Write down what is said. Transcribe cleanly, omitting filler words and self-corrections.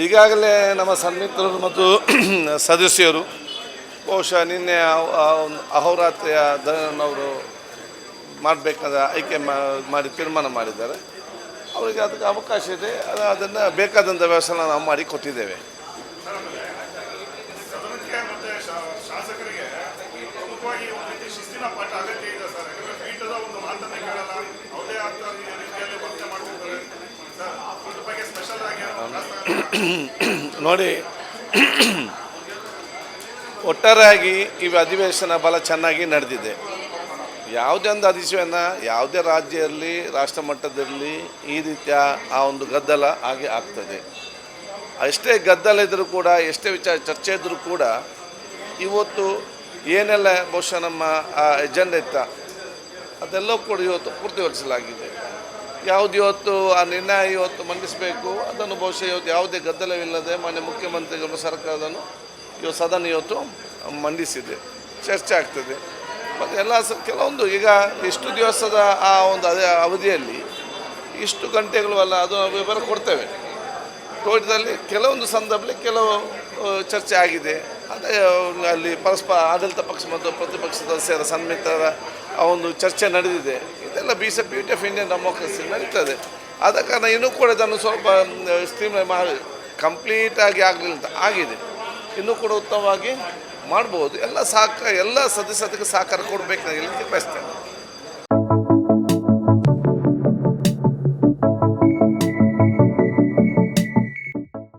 ಈಗಾಗಲೇ ನಮ್ಮ ಸನ್ಮಿತ್ರರು ಮತ್ತು ಸದಸ್ಯರು ಬಹುಶಃ ನಿನ್ನೆ ಅಹೋರಾತ್ರಿಯ ಅವರು ಮಾಡಬೇಕಾದ ಆಯ್ಕೆ ಮಾಡಿ ತೀರ್ಮಾನ ಮಾಡಿದ್ದಾರೆ. ಅವರಿಗೆ ಅದಕ್ಕೆ ಅವಕಾಶ ಇದೆ, ಅದನ್ನು ಬೇಕಾದಂಥ ವ್ಯವಸ್ಥೆ ನಾವು ಮಾಡಿ ಕೊಟ್ಟಿದ್ದೇವೆ. ನೋಡಿ, ಒಟ್ಟಾರೆಯಾಗಿ ಈ ಅಧಿವೇಶನ ಬಹಳ ಚೆನ್ನಾಗಿ ನಡೆದಿದೆ. ಯಾವುದೇ ಒಂದು ಅಧಿವೇಶನ ಯಾವುದೇ ರಾಜ್ಯದಲ್ಲಿ ರಾಷ್ಟ್ರ ಮಟ್ಟದಲ್ಲಿ ಈ ರೀತಿಯ ಆ ಒಂದು ಗದ್ದಲ ಹಾಗೆ ಆಗ್ತದೆ. ಅಷ್ಟೇ ಗದ್ದಲ ಇದ್ದರೂ ಕೂಡ, ಎಷ್ಟೇ ಚರ್ಚೆ ಇದ್ದರೂ ಕೂಡ ಇವತ್ತು ಏನೆಲ್ಲ ಬಹುಶಃ ನಮ್ಮ ಎಜೆಂಡಾ ಇತ್ತ ಅದೆಲ್ಲವೂ ಕೂಡ ಇವತ್ತು ಪೂರ್ತಿಗೊಳಿಸಲಾಗಿದೆ. ಯಾವುದು ಇವತ್ತು ಆ ನಿರ್ಣಯ ಇವತ್ತು ಮಂಡಿಸಬೇಕು ಅದನ್ನು ಬಹುಶಃ ಇವತ್ತು ಯಾವುದೇ ಗದ್ದಲವಿಲ್ಲದೆ ಮಾನ್ಯ ಮುಖ್ಯಮಂತ್ರಿಗಳು ಸರ್ಕಾರದನ್ನು ಇವತ್ತು ಸದನ ಇವತ್ತು ಮಂಡಿಸಿದೆ, ಚರ್ಚೆ ಆಗ್ತದೆ. ಮತ್ತು ಎಲ್ಲ ಕೆಲವೊಂದು ಈಗ ಇಷ್ಟು ದಿವಸದ ಆ ಒಂದು ಅವಧಿಯಲ್ಲಿ ಇಷ್ಟು ಗಂಟೆಗಳು ಅಲ್ಲ, ಅದು ವಿವರ ಕೊಡ್ತೇವೆ. ಕೋರ್ಟ್ದಲ್ಲಿ ಕೆಲವೊಂದು ಸಂದರ್ಭದಲ್ಲಿ ಕೆಲವು ಚರ್ಚೆ ಆಗಿದೆ. ಅದೇ ಅಲ್ಲಿ ಪರಸ್ಪರ ಆಡಳಿತ ಪಕ್ಷ ಮತ್ತು ಪ್ರತಿಪಕ್ಷ ಸದಸ್ಯರ ಸನ್ಮಿತ್ರರ ಆ ಒಂದು ಚರ್ಚೆ ನಡೆದಿದೆ. ಇದೆಲ್ಲ ಬ್ಯೂಟಿ ಆಫ್ ಇಂಡಿಯನ್ ಡೆಮೋಕ್ರಸಿ ನಡೀತದೆ. ಆದ ಕಾರಣ ಇನ್ನೂ ಕೂಡ ಇದನ್ನು ಸ್ವಲ್ಪ ಸ್ಟ್ರೀಮ್ಲೈನ್ ಮಾಡಿ ಕಂಪ್ಲೀಟಾಗಿ ಆಗಲಿಲ್ಲ ಆಗಿದೆ, ಇನ್ನೂ ಕೂಡ ಉತ್ತಮವಾಗಿ ಮಾಡ್ಬೋದು. ಎಲ್ಲ ಸದಸ್ಯರಿಗೆ ಸಹಕಾರ ಕೊಡಬೇಕು ಹೇಳಲಿಕ್ಕೆ ಬಯಸ್ತೇನೆ.